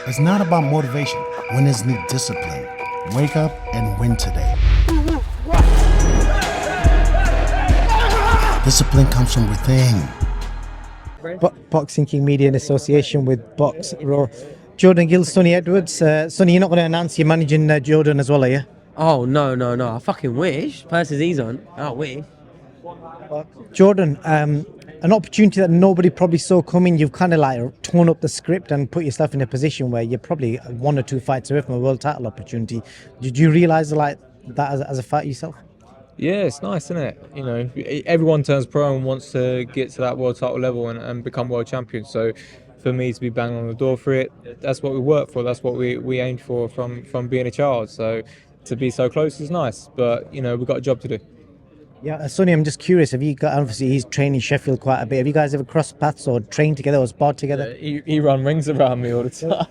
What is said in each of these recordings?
It's not about motivation. Winners need discipline. Wake up and win today. Discipline comes from within. Boxing King Media in association with Box Raw. Jordan Gill, Sonny Edwards. Sonny, you're not going to announce you're managing Jordan as well, are you? Oh, no. I fucking wish. Purses he's on. I wish. Jordan, an opportunity that nobody probably saw coming. You've kind of like torn up the script and put yourself in a position where you're probably one or two fights away from a world title opportunity. Did you realise like that as a fighter yourself? Yeah, it's nice, isn't it? You know, everyone turns pro and wants to get to that world title level and become world champion. So for me to be banging on the door for it, that's what we work for. That's what we aimed for from being a child. So to be so close is nice, but you know, we've got a job to do. Yeah, Sonny, I'm just curious. Have you got? Obviously, he's trained in Sheffield quite a bit. Have you guys ever crossed paths or trained together or sparred together? He run rings around me all the time.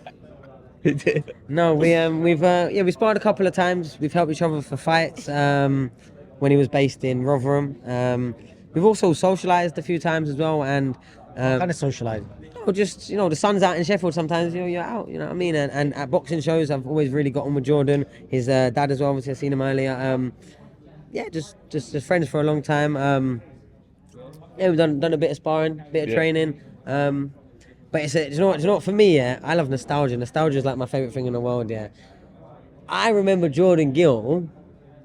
He did. No, we sparred a couple of times. We've helped each other for fights. When he was based in Rotherham. We've also socialised a few times as well, and Kind of socialised. just the sun's out in Sheffield sometimes. You're out. You know what I mean? And at boxing shows, I've always really got on with Jordan. His dad as well. Obviously, I've seen him earlier. Just friends for a long time. We've done a bit of sparring, a bit of training. But it's not for me. Yeah, I love nostalgia. Nostalgia is like my favourite thing in the world. Yeah, I remember Jordan Gill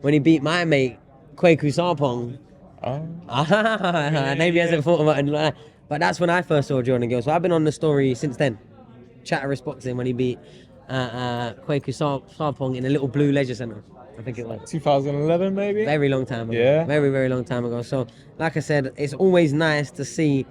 when he beat my mate Kwaku Sarpong. Maybe he hasn't thought about it. But that's when I first saw Jordan Gill. So I've been on the story since then. Chatteris boxing when he beat Kwaku Sarpong in a little blue leisure centre. I think it was 2011 maybe. very long time ago. Yeah. Very long time ago. So like I said, it's always nice to see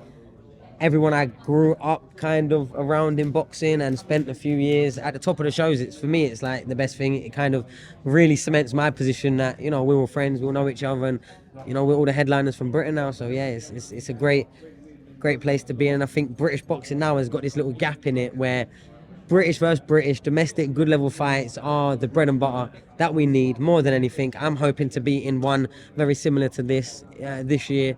everyone I grew up kind of around in boxing and spent a few years at the top of the shows. For me, it's like the best thing. It kind of really cements my position that, we're all friends, we all know each other, and, we're all the headliners from Britain now. So yeah, it's a great place to be. And I think British boxing now has got this little gap in it where British versus British, domestic, good level fights are the bread and butter that we need more than anything. I'm hoping to be in one very similar to this year.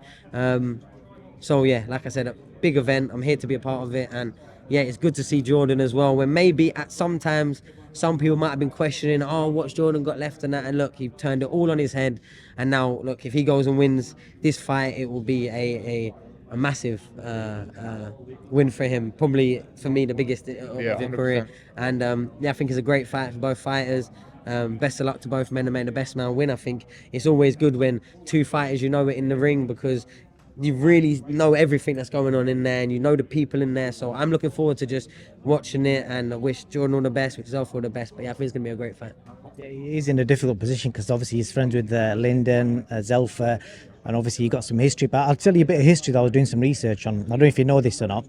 So yeah, like I said, a big event. I'm here to be a part of it, and yeah, it's good to see Jordan as well. When maybe at sometimes some people might have been questioning, what's Jordan got left and that, and look, he turned it all on his head, and now look, if he goes and wins this fight, it will be a massive win for him. Probably for me the biggest of his 100%. career, and I think it's a great fight for both fighters. Best of luck to both men, and may the best man win. I think it's always good when two fighters it in the ring, because you really know everything that's going on in there, and you know the people in there. So I'm looking forward to just watching it, and I wish Jordan all the best, wish Zelfa all the best. But yeah, I think it's going to be a great fight. Yeah, he's in a difficult position because obviously he's friends with Lyndon, Zelfa, and obviously he got some history. But I'll tell you a bit of history that I was doing some research on. I don't know if you know this or not.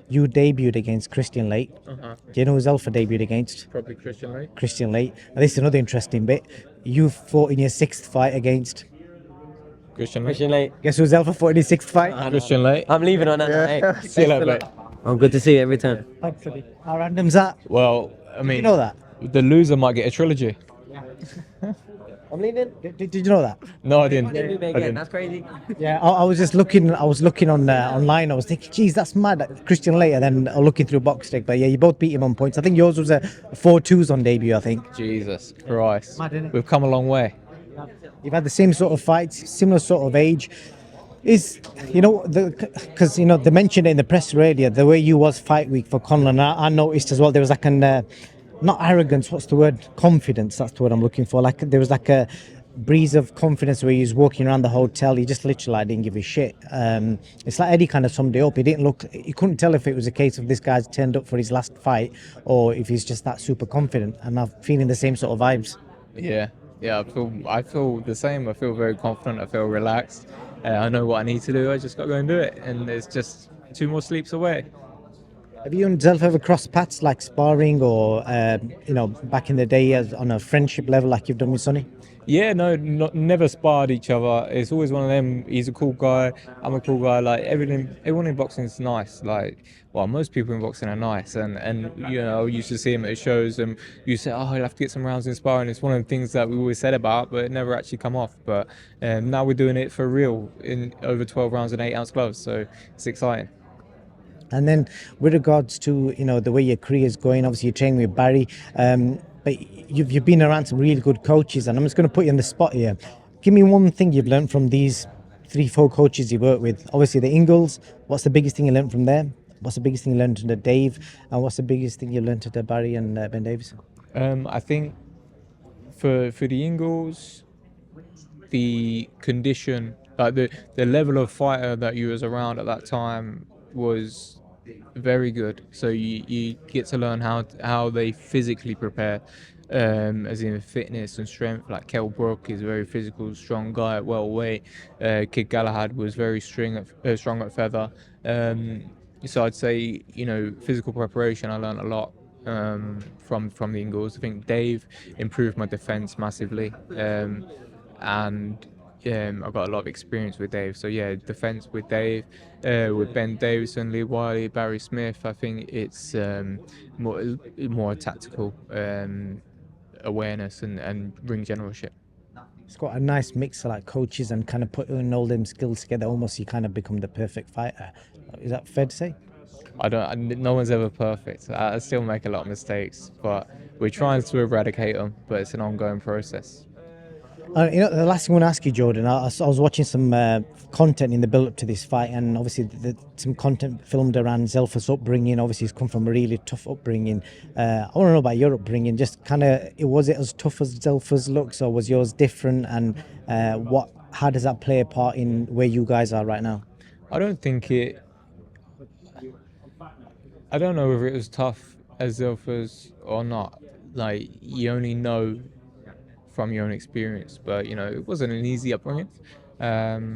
You debuted against Christian Late. Uh-huh. Do you know who Zelfa debuted against? Probably Christian Late. Christian Late. And this is another interesting bit. You fought in your sixth fight against... Christian Late. Guess who Zelfa fought in his sixth fight? Christian Late. I'm leaving on that. Hey. See you later, mate. Oh, good to see you every time. Actually, how random's that? Well, I mean, You know that? the loser might get a trilogy. I'm leaving. Did you know that? No, I didn't. Didn't do me I again. didn't. That's crazy. Yeah, I was just looking. I was looking on online. I was thinking, geez, that's mad. Christian Late, and then looking through box stick. But yeah, you both beat him on points. I think yours was a 4-2s on debut. I think Jesus Christ. Mad, innit? We've come a long way. you've had the same sort of fights, similar sort of age. Is because they mentioned it in the press earlier, the way you was fight week for Conlan. I noticed as well there was like an not arrogance. What's the word? Confidence. That's the word I'm looking for. Like there was like a breeze of confidence where he was walking around the hotel. He just literally didn't give a shit. It's like Eddie kind of summed it up. He didn't look. You couldn't tell if it was a case of this guy's turned up for his last fight or if he's just that super confident. And I'm feeling the same sort of vibes. Yeah, I feel the same. I feel very confident. I feel relaxed. I know what I need to do. I just got to go and do it. And it's just 2 more sleeps away. Have you and Zelfa ever crossed paths like sparring or back in the day on a friendship level like you've done with Sonny? Yeah, no, never sparred each other. It's always one of them. He's a cool guy. I'm a cool guy. Like everyone in boxing is nice. Like, well, most people in boxing are nice. And I used to see him at shows, and you say, oh, he'll have to get some rounds in sparring. It's one of the things that we always said about, but it never actually come off. But now we're doing it for real in over 12 rounds and 8-ounce gloves. So it's exciting. And then with regards to, you know, the way your career is going, obviously you're training with Barry, but you've been around some really good coaches, and I'm just going to put you on the spot here. Give me one thing you've learned from these 3-4 coaches you work with. Obviously the Ingles, what's the biggest thing you learned from them? What's the biggest thing you learned under Dave? And what's the biggest thing you learned under Barry and Ben Davis? I think for the Ingles, the condition, like the level of fighter that you was around at that time was very good. So you get to learn how they physically prepare, as in fitness and strength. Like Kell Brook is a very physical, strong guy at welterweight. Kid Galahad was very strong at feather. So I'd say, you know, physical preparation, I learned a lot from the Ingles. I think Dave improved my defense massively, and I got a lot of experience with Dave. So yeah, defense with Dave, with Ben Davison, Lee Wiley, Barry Smith. I think it's more tactical awareness and ring generalship. It's got a nice mix of like coaches and kind of putting all them skills together. Almost you kind of become the perfect fighter. Is that fair to say? No one's ever perfect. I still make a lot of mistakes, but we're trying to eradicate them. But it's an ongoing process. You know, the last thing I want to ask you, Jordan, I was watching some content in the build-up to this fight, and obviously some content filmed around Zelfa's upbringing. Obviously, he's come from a really tough upbringing. I want to know about your upbringing. Just kind of, was it as tough as Zelfa's looks, or was yours different? And how does that play a part in where you guys are right now? I don't know whether it was tough as Zelfa's or not. Like, you only know from your own experience, but you know, it wasn't an easy upbringing. But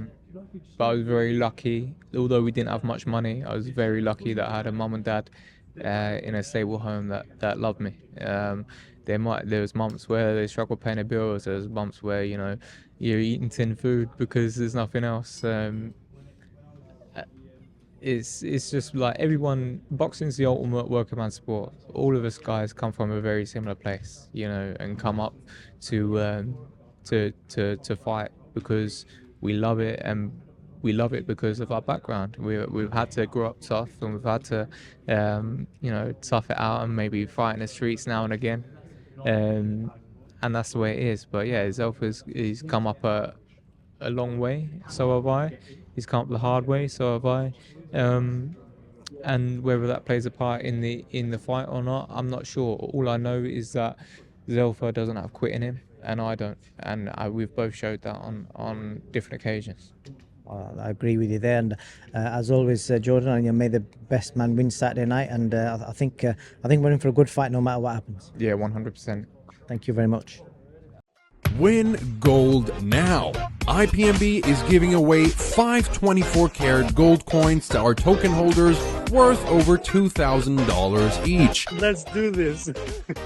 I was very lucky. Although we didn't have much money, I was very lucky that I had a mum and dad in a stable home that loved me. There was months where they struggled paying their bills. There was months where, you know, you're eating tin food because there's nothing else. It's just like everyone, boxing's the ultimate working man sport. All of us guys come from a very similar place, you know, and come up to fight because we love it, and we love it because of our background. We've had to grow up tough, and we've had to you know, tough it out and maybe fight in the streets now and again, and that's the way it is. But yeah, he's come up a long way, so have I. He's come up the hard way, so have I. And whether that plays a part in the fight or not, I'm not sure. All I know is that Zelfa doesn't have quit in him, and I don't. And we've both showed that on different occasions. I agree with you there, and as always, Jordan, may the best man win Saturday night. And I think we're in for a good fight, no matter what happens. Yeah, 100%. Thank you very much. Win gold now. IPMB is giving away 5 24-karat gold coins to our token holders worth over $2,000 each. Let's do this.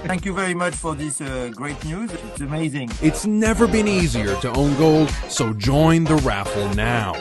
Thank you very much for this great news. It's amazing. It's never been easier to own gold, so join the raffle now.